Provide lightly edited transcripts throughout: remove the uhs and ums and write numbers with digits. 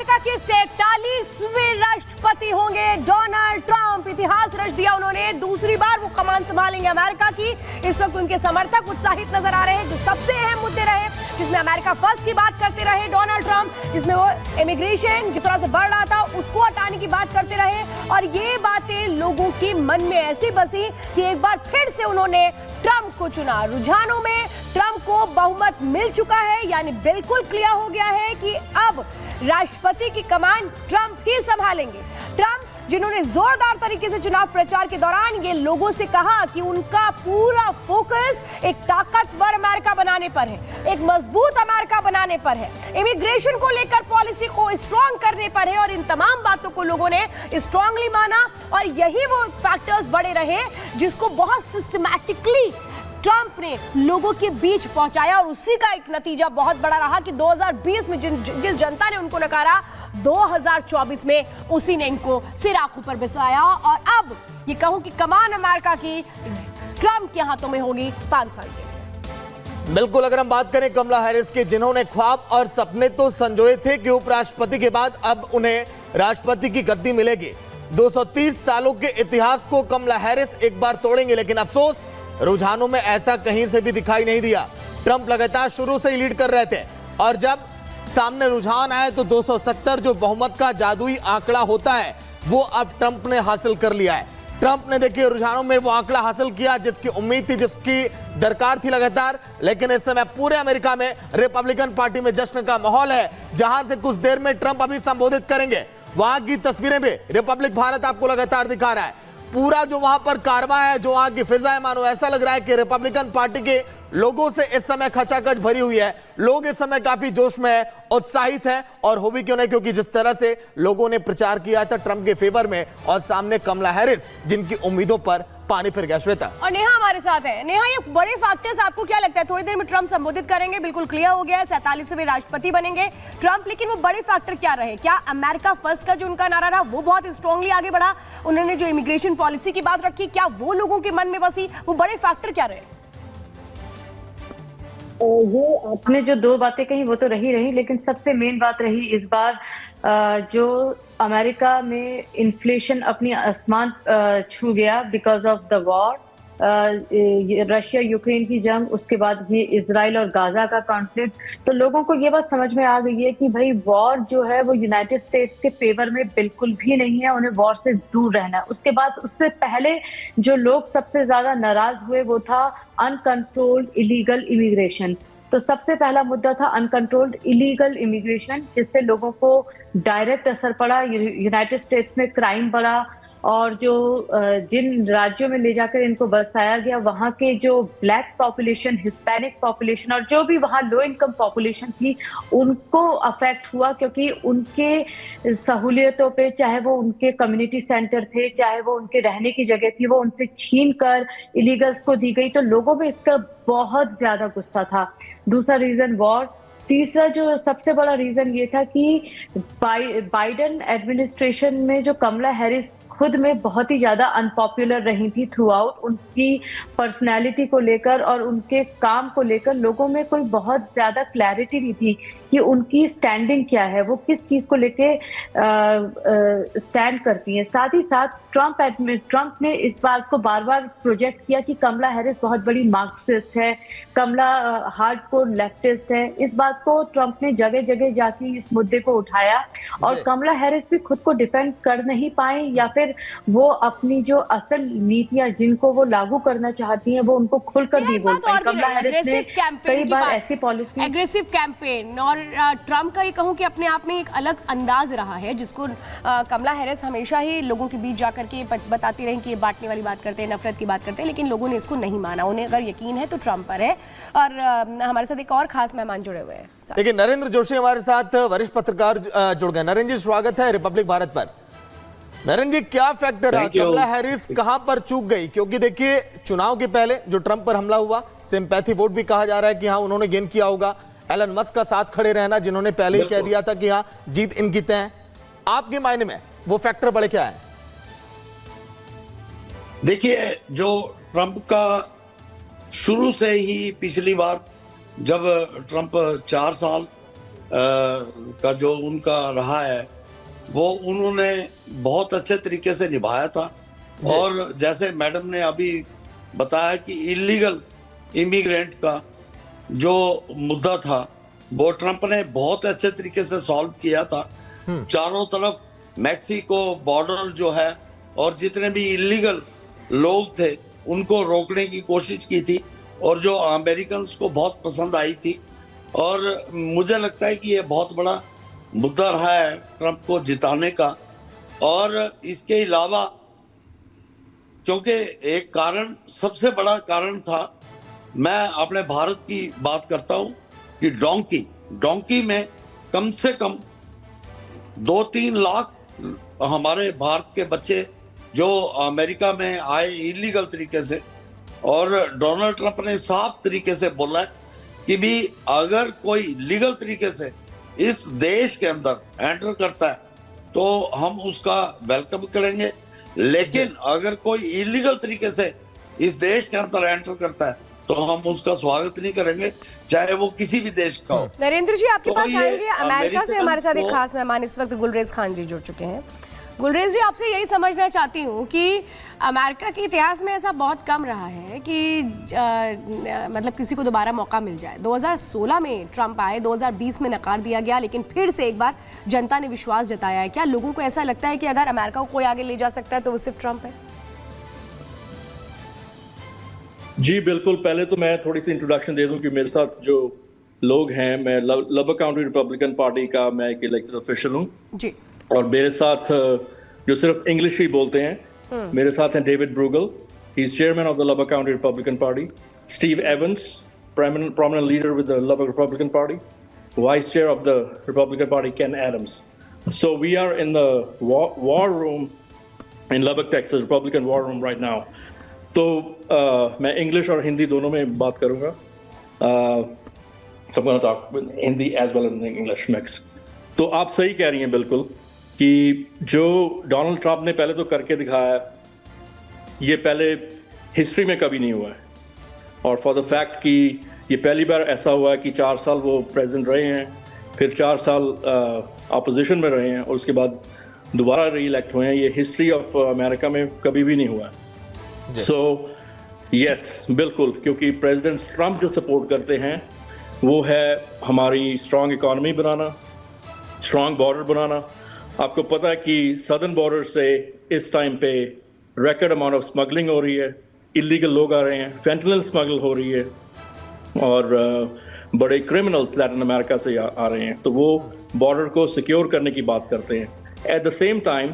America के 47वें राष्ट्रपति होंगे डोनाल्ड ट्रंप। इतिहास रच दिया उन्होंने, दूसरी बार वो कमान संभालेंगे अमेरिका की। इस वक्त उनके समर्थक उत्साहित नजर आ रहे हैं। जो सबसे अहम मुद्दे रहे जिसमें अमेरिका फर्स्ट की बात करते रहे डोनाल्ड ट्रंप, जिसमें वो इमिग्रेशन जिस तरह से बढ़ रहा था उसको हटाने की बात करते रहे, और ये बातें लोगों के मन में ऐसी बसी कि एक बार फिर से उन्होंने ट्रंप को चुना। रुझानों में ट्रंप को बहुमत मिल चुका है, यानी बिल्कुल क्लियर हो गया है कि अब राष्ट्रपति की कमान ट्रंप ही संभालेंगे। ट्रंप जिन्होंने जोरदार तरीके से चुनाव प्रचार के दौरान ये लोगों से कहा कि उनका पूरा फोकस एक ताकतवर अमेरिका बनाने पर है, एक मजबूत अमेरिका बनाने पर है, इमिग्रेशन को लेकर पॉलिसी को स्ट्रांग करने पर है, और इन तमाम बातों को लोगों ने स्ट्रांगली माना। और यही वो फैक्टर्स बड़े रहे जिसको बहुत सिस्टमैटिकली ट्रंप ने लोगों के बीच पहुंचाया, और उसी का एक नतीजा बहुत बड़ा रहा कि 2020 में जिस जनता ने उनको नकारा, 2024 में उसी ने इनको सिर आंखों पर बिछाया। और अब ये कहूं कि कमान अमेरिका की ट्रंप के हाथों में होगी 5 साल के लिए। बिल्कुल, अगर हम बात करें कमला हैरिस के, जिन्होंने ख्वाब और सपने तो संजोए थे कि उपराष्ट्रपति के बाद अब उन्हें राष्ट्रपति की गद्दी मिलेगी। 230 सालों के इतिहास को कमला हैरिस एक बार तोड़ेंगे, लेकिन अफसोस रुझानों में ऐसा कहीं से भी दिखाई नहीं दिया। ट्रंप लगातार शुरू से ही लीड कर रहे थे, और जब सामने रुझान आए तो 270 जो बहुमत का जादुई आंकड़ा होता है वो अब ट्रंप ने हासिल कर लिया है। ट्रंप ने देखिए रुझानों में वो आंकड़ा हासिल किया जिसकी उम्मीद थी, जिसकी दरकार थी लगातार। लेकिन इस समय पूरे अमेरिका में रिपब्लिकन पार्टी में जश्न का माहौल है। जहां से कुछ देर में ट्रंप अभी संबोधित करेंगे, वहां की तस्वीरें भी रिपब्लिक भारत आपको लगातार दिखा रहा है। पूरा जो वहां पर कारवां है, जो वहां की फिजा है, मानो ऐसा लग रहा है कि रिपब्लिकन पार्टी के लोगों से इस समय खचाखच भरी हुई है। लोग इस समय काफी जोश में है, उत्साहित हैं, और हो भी क्यों नहीं, क्योंकि जिस तरह से लोगों ने प्रचार किया था ट्रंप के फेवर में, और सामने कमला हैरिस जिनकी उम्मीदों पर पानी फिर गया। श्वेता और नेहा हमारे साथ है। नेहा, ये बड़े फैक्टर्स आपको क्या लगता है? थोड़ी देर में ट्रंप संबोधित करेंगे, बिल्कुल क्लियर हो गया है, 47वें राष्ट्रपति बनेंगे ट्रंप, लेकिन वो बड़े फैक्टर क्या रहे? क्या अमेरिका फर्स्ट का जो उनका नारा रहा वो बहुत स्ट्रांगली आगे बढ़ा? उन्होंने जो इमिग्रेशन पॉलिसी की बात रखी, क्या वो लोगों के मन में बसी? वो बड़े फैक्टर क्या रहे? ये आपने जो 2 बातें कही वो तो रही, लेकिन सबसे मेन बात रही इस बार जो अमेरिका में इन्फ्लेशन अपनी आसमान छू गया because of the war, Russia Ukraine की जंग, उसके बाद ये इजराइल और गाजा का कॉन्फ्लिक्ट। तो लोगों को ये बात समझ में आ गई है कि भाई वॉर जो है वो यूनाइटेड स्टेट्स के फेवर में बिल्कुल भी नहीं है, उन्हें वॉर से दूर रहना है। उसके बाद उससे पहले जो लोग सबसे ज्यादा नाराज हुए वो था अनकंट्रोल्ड इलीगल इमिग्रेशन। तो सबसे पहला मुद्दा था अनकंट्रोल्ड इलीगल इमिग्रेशन, जिससे लोगों को डायरेक्ट असर पड़ा। यूनाइटेड स्टेट्स में क्राइम बढ़ा, और जो जिन राज्यों में ले जाकर इनको बसाया गया वहाँ के जो ब्लैक पॉपुलेशन, हिस्पैनिक पॉपुलेशन, और जो भी वहाँ लो इनकम पॉपुलेशन थी उनको अफेक्ट हुआ, क्योंकि उनके सहूलियतों पे, चाहे वो उनके कम्युनिटी सेंटर थे, चाहे वो उनके रहने की जगह थी, वो उनसे छीन कर इलीगल्स को दी गई। तो लोगों में इसका बहुत ज्यादा गुस्सा था। दूसरा रीजन वॉर। तीसरा जो सबसे बड़ा रीजन ये था कि बाइडेन एडमिनिस्ट्रेशन में जो कमला हैरिस खुद में बहुत ही ज्यादा अनपॉपुलर रही थी थ्रू आउट। उनकी पर्सनैलिटी को लेकर और उनके काम को लेकर लोगों में कोई बहुत ज्यादा क्लैरिटी नहीं थी कि उनकी स्टैंडिंग क्या है, वो किस चीज को लेके स्टैंड करती हैं। साथ ही साथ ट्रंप ने इस बात को बार बार प्रोजेक्ट किया कि कमला हैरिस बहुत बड़ी मार्क्सिस्ट है, कमला हार्डकोर लेफ्टिस्ट है। इस बात को ट्रंप ने जगह जगह जाके इस मुद्दे को उठाया, और कमला हैरिस भी खुद को डिफेंड कर नहीं पाई, या फिर वो अपनी जो असल नीतियां जिनको वो लागू करना चाहती हैं वो उनको खुलकर नहीं बोल पाई। कमला हैरिस ने कई बार ऐसी पॉलिसी, एग्रेसिव कैंपेन, और ट्रंप का ये कहूं कि अपने आप में एक अलग अंदाज रहा है जिसको कमला हैरिस हमेशा ही लोगों के बीच जाकर के बताती रही कि ये बांटने वाली बात करते हैं, नफरत की बात करते हैं, लेकिन लोगों ने इसको नहीं माना। उन्हें अगर यकीन है तो ट्रंप पर है। और हमारे साथ एक और खास मेहमान जुड़े हुए हैं। देखिए, नरेंद्र जोशी हमारे साथ वरिष्ठ पत्रकार जुड़ गए। नरेंद्र जी, स्वागत है रिपब्लिक भारत पर। नरेंद्र जी, क्या फैक्टर है, कमला हैरिस कहां पर चूक गई? क्योंकि देखिए चुनाव के पहले जो ट्रंप पर हमला हुआ, सिंपैथी वोट भी कहा जा रहा है कि हाँ उन्होंने गेन किया होगा। एलन मस्क का साथ खड़े रहना, जिन्होंने पहले ही कह दिया था कि हाँ जीत इनकी तय है। आपके मायने में वो फैक्टर बड़े क्या है? देखिए, जो ट्रंप का शुरू से ही, पिछली बार जब ट्रंप 4 साल का जो उनका रहा है वो उन्होंने बहुत अच्छे तरीके से निभाया था। और जैसे मैडम ने अभी बताया कि इलीगल इमिग्रेंट का जो मुद्दा था वो ट्रंप ने बहुत अच्छे तरीके से सॉल्व किया था। चारों तरफ मैक्सिको बॉर्डर जो है और जितने भी इलीगल लोग थे उनको रोकने की कोशिश की थी और जो अमेरिकन को बहुत पसंद आई थी। और मुझे लगता है कि ये बहुत बड़ा मुद्दा रहा है ट्रंप को जिताने का। और इसके अलावा क्योंकि एक कारण, सबसे बड़ा कारण था, मैं अपने भारत की बात करता हूं कि डोंकी में कम से कम 2-3 लाख हमारे भारत के बच्चे जो अमेरिका में आए इलीगल तरीके से। और डोनाल्ड ट्रंप ने साफ तरीके से बोला है कि भी अगर कोई लीगल तरीके से इस देश के अंदर एंटर करता है तो हम उसका वेलकम करेंगे, लेकिन अगर कोई इलीगल तरीके से इस देश के अंदर एंटर करता है तो हम उसका स्वागत नहीं करेंगे, चाहे वो किसी भी देश का हो। नरेंद्र जी आपके तो पास ये आएंगे। अमेरिका से हमारे साथ एक को- खास मेहमान इस वक्त गुलरेज खान जी जुड़ चुके हैं। गुलरेज जी, आपसे यही समझना चाहती हूँ कि अमेरिका के इतिहास में ऐसा बहुत कम रहा है कि मतलब किसी को दोबारा मौका मिल जाए। 2016 में ट्रंप आए, 2020 में नकार दिया गया, लेकिन फिर से एक बार जनता ने विश्वास जताया है। क्या लोगों को ऐसा लगता है कि अगर अमेरिका को कोई आगे ले जा सकता है तो वो सिर्फ ट्रंप है? जी बिल्कुल। पहले तो मैं थोड़ी सी इंट्रोडक्शन दे दूं कि मेरे साथ जो लोग हैं, मैं लबक काउंटी रिपब्लिकन पार्टी का मैं एक इलेक्टेड ऑफिशियल हूं जी। और मेरे साथ जो सिर्फ इंग्लिश ही बोलते हैं, मेरे साथ हैं David Brugel, he is chairman of the Lubbock County Republican Party, Steve Evans, prominent leader with the Lubbock Republican Party, vice chair of the Republican Party Ken Adams. So we are in the war room in Lubbock, Texas, Republican war room right now. तो मैं English और हिंदी दोनों में बात करूंगा। So I'm going to talk with Hindi as well as English mix. तो आप सही कह रही हैं बिल्कुल कि जो डोनाल्ड ट्रंप ने पहले तो करके दिखाया, ये पहले हिस्ट्री में कभी नहीं हुआ है। और फॉर द फैक्ट कि ये पहली बार ऐसा हुआ है कि 4 साल वो प्रेसिडेंट रहे हैं, फिर 4 साल अपोजिशन में रहे हैं और उसके बाद दोबारा री इलेक्ट हुए हैं, ये हिस्ट्री ऑफ अमेरिका में कभी भी नहीं हुआ है। सो यस, बिल्कुल, क्योंकि प्रेसिडेंट ट्रंप जो सपोर्ट करते हैं वो है हमारी स्ट्रॉन्ग इकॉनमी बनाना, स्ट्रॉन्ग बॉर्डर बनाना। आपको पता है कि सदर्न बॉर्डर से इस टाइम पे रिकॉर्ड अमाउंट ऑफ स्मगलिंग हो रही है, इलीगल लोग आ रहे हैं, फेंटनिल स्मगल हो रही है और बड़े क्रिमिनल्स लैटिन अमेरिका से आ रहे हैं। तो वो बॉर्डर को सिक्योर करने की बात करते हैं। At the same time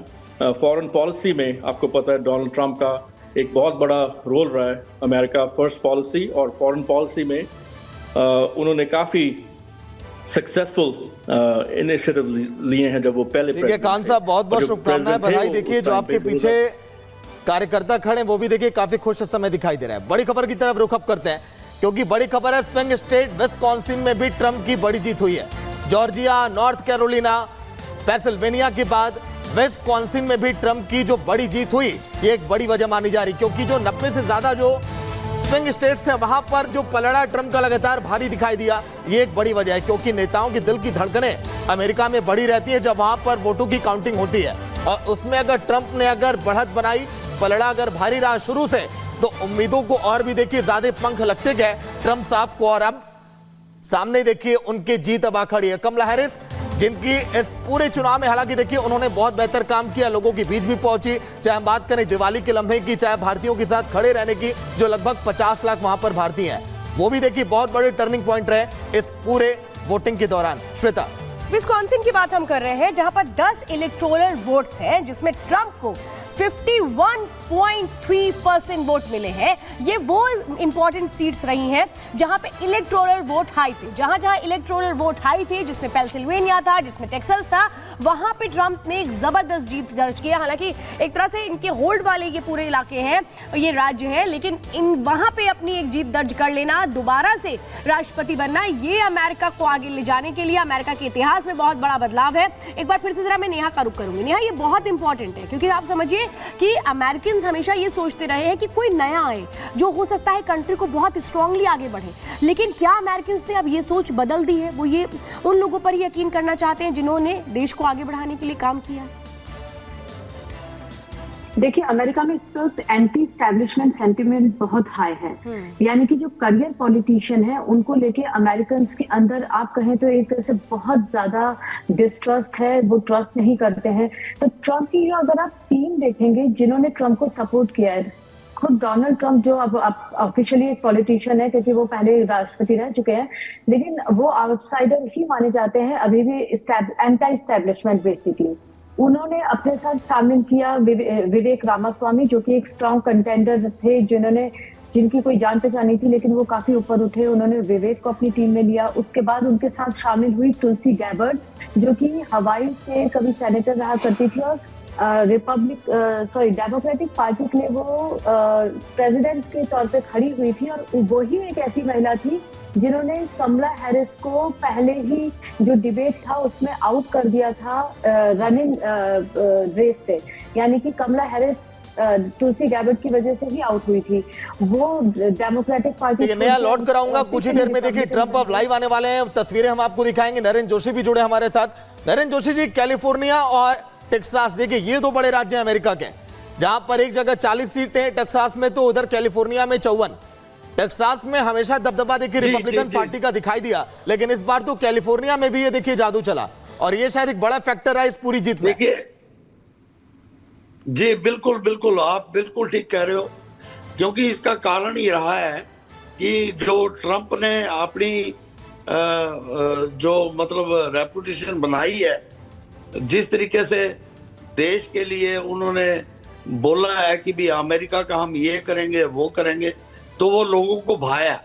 foreign policy में आपको पता है डोनाल्ड ट्रंप का एक बहुत बड़ा रोल रहा है, अमेरिका फर्स्ट पॉलिसी, और फॉरेन पॉलिसी में उन्होंने काफ़ी सक्सेसफुल इनिशिएटिव लिए हैं जब वो पहले। ठीक है खान साहब, बहुत बहुत शुभकामनाएं, बधाई। देखिए जो आपके पीछे कार्यकर्ता खड़े वो भी देखिए काफी खुश इस समय दिखाई दे रहा है। बड़ी खबर की तरफ रुख करते हैं क्योंकि बड़ी खबर है स्विंग स्टेट विस्कॉन्सिन में भी ट्रंप की बड़ी जीत हुई है। जॉर्जिया, नॉर्थ कैरोलिना, पेंसिल्वेनिया के बाद विस्कॉन्सिन में भी ट्रंप की जो बड़ी जीत हुई, ये एक बड़ी वजह मानी जा रही, क्योंकि जो 90 से ज्यादा जो स्विंग स्टेट्स हैं वहां पर जो पलड़ा ट्रंप का लगातार भारी दिखाई दिया, ये एक बड़ी वजह है। क्योंकि नेताओं की दिल की धड़कनें अमेरिका में बढ़ी रहती है जब वहां पर वोटों की काउंटिंग होती है, और उसमें अगर ट्रंप ने अगर बढ़त बनाई, पलड़ा अगर भारी रहा शुरू से, तो उम्मीदों को और भी देखिए ज्यादा पंख लगते गए ट्रंप साहब को। और अब सामने देखिए उनकी जीत अब आ खड़ी है। कमला हैरिस, जिनकी इस पूरे चुनाव में हालांकि देखिए उन्होंने बहुत बेहतर काम किया, लोगों के बीच भी पहुंची, चाहे हम बात करें दिवाली के लम्हे की, चाहे भारतीयों के साथ खड़े रहने की, जो लगभग 50 लाख वहां पर भारतीय हैं, वो भी देखिए बहुत बड़े टर्निंग पॉइंट रहे इस पूरे वोटिंग के दौरान। श्वेता, विस्कॉन्सिन की बात हम कर रहे हैं जहां पर 10 इलेक्टोरल वोट्स हैं जिसमें ट्रंप को 51.3% वोट मिले हैं। ये वो इंपॉर्टेंट सीट्स रही हैं जहां पे इलेक्टोरल वोट हाई थे। जहां जहां इलेक्टोरल वोट हाई थे, जिसमें पेंसिल्वेनिया था, जिसमें टेक्सास था, वहां पे ट्रंप ने एक जबरदस्त जीत दर्ज किया। हालांकि एक तरह से इनके होल्ड वाले ये पूरे इलाके हैं, ये राज्य हैं, लेकिन इन वहां पे अपनी एक जीत दर्ज कर लेना, दोबारा से राष्ट्रपति बनना, ये अमेरिका को आगे ले जाने के लिए अमेरिका के इतिहास में बहुत बड़ा बदलाव है। एक बार फिर से जरा मैं नेहा का रुख करूंगी। नेहा, ये बहुत इंपॉर्टेंट है क्योंकि आप समझिए कि अमेरिकन हमेशा ये सोचते रहे हैं कि कोई नया आए जो हो सकता है कंट्री को बहुत स्ट्रांगली आगे बढ़े, लेकिन क्या अमेरिकन ने अब ये सोच बदल दी है? वो ये उन लोगों पर ही यकीन करना चाहते हैं जिन्होंने देश को आगे बढ़ाने के लिए काम किया है? देखिए, अमेरिका में इस वक्त एंटी स्टैब्लिशमेंट सेंटिमेंट बहुत हाई है। यानी कि जो करियर पॉलिटिशियन है उनको लेके अमेरिकन के अंदर आप कहें तो एक तरह से बहुत ज्यादा डिस्ट्रस्ट है, वो ट्रस्ट नहीं करते हैं। तो ट्रम्प की अगर आप टीम देखेंगे जिन्होंने ट्रम्प को सपोर्ट किया है, खुद डोनाल्ड ट्रम्प जो अब ऑफिशियली एक पॉलिटिशियन है क्योंकि वो पहले राष्ट्रपति रह चुके हैं, लेकिन वो आउटसाइडर ही माने जाते हैं अभी भी, एंटी स्टैब्लिशमेंट बेसिकली। उन्होंने अपने साथ शामिल किया विवेक रामास्वामी, जो कि एक स्ट्रॉन्ग कंटेंडर थे, जिनकी कोई जान पहचान नहीं थी, लेकिन वो काफी ऊपर उठे। उन्होंने विवेक को अपनी टीम में लिया। उसके बाद उनके साथ शामिल हुई तुलसी गैबर्ड, जो कि हवाई से कभी सेनेटर रहा करती थी और डेमोक्रेटिक पार्टी के लिए वो प्रेसिडेंट के तौर पे खड़ी हुई थी। और वो ही एक ऐसी महिला थी जिन्होंने कमला हैरिस को पहले ही जो डिबेट था उसमें आउट कर दिया था रनिंग रेस से। यानी कि कमला हैरिस तुलसी गैबर्ड की वजह से ही आउट हुई थी। वो डेमोक्रेटिक पार्टी नया लौट कराऊंगा कुछ ही देर में। देखिए, ट्रंप अब लाइव आने वाले हैं, तस्वीरें हम आपको दिखाएंगे। नरेंद्र जोशी भी जुड़े हमारे साथ। नरेंद्र जोशी जी, कैलिफोर्निया और टेक्सास, देखिए ये दो बड़े राज्य हैं अमेरिका के, जहां पर एक जगह 40 सीटें टेक्सास में, तो उधर कैलिफोर्निया में 54। टेक्सास में हमेशा दबदबा देखिए रिपब्लिकन पार्टी का दिखाई दिया, लेकिन इस बार तो कैलिफोर्निया में भी ये देखिए जादू चला, और ये शायद एक बड़ा फैक्टर है इस पूरी जीत में। देखिए जी, बिल्कुल बिल्कुल, आप बिल्कुल ठीक कह रहे हो, क्योंकि इसका कारण ये रहा है कि जो ट्रंप ने अपनी जो मतलब रेपुटेशन बनाई है, जिस तरीके से देश के लिए उन्होंने बोला है कि भी अमेरिका का हम ये करेंगे वो करेंगे, तो वो लोगों को भाया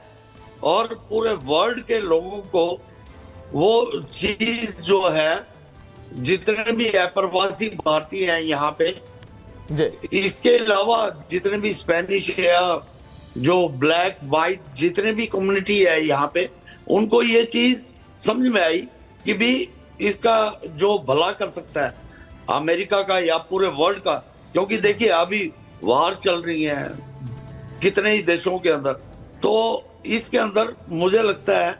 और पूरे वर्ल्ड के लोगों को वो चीज जो है, जितने भी अप्रवासी भारतीय हैं यहाँ पे, इसके अलावा जितने भी स्पेनिश या जो ब्लैक वाइट जितने भी कम्युनिटी है यहाँ पे, उनको ये चीज समझ में आई कि भी इसका जो भला कर सकता है अमेरिका का या पूरे वर्ल्ड का। क्योंकि देखिए अभी वार चल रही है कितने ही देशों के अंदर, तो इसके अंदर मुझे लगता है,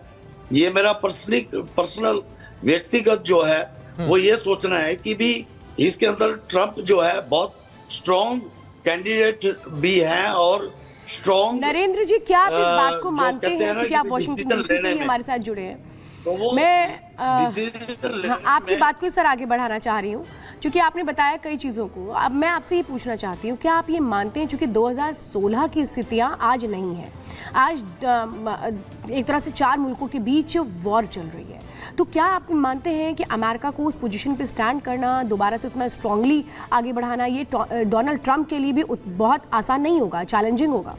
ये मेरा पर्सनल व्यक्तिगत जो है वो ये सोचना है कि भी इसके अंदर ट्रंप जो है बहुत स्ट्रॉन्ग कैंडिडेट भी है और स्ट्रॉन्ग। नरेंद्र जी, क्या आप इस बात को मानते हैं क्योंकि आप वॉशिंगटन डीसी से हमारे साथ जुड़े हैं, तो मैं आपकी बात को सर आगे बढ़ाना चाह रही हूँ, क्योंकि आपने बताया कई चीज़ों को। अब मैं आपसे ये पूछना चाहती हूँ, क्या आप ये मानते हैं, क्योंकि 2016 की स्थितियाँ आज नहीं है, आज एक तरह से 4 मुल्कों के बीच वॉर चल रही है, तो क्या आप मानते हैं कि अमेरिका को उस पोजीशन पे स्टैंड करना, दोबारा से उतना स्ट्रांगली आगे बढ़ाना, ये डोनाल्ड ट्रंप के लिए भी बहुत आसान नहीं होगा, चैलेंजिंग होगा?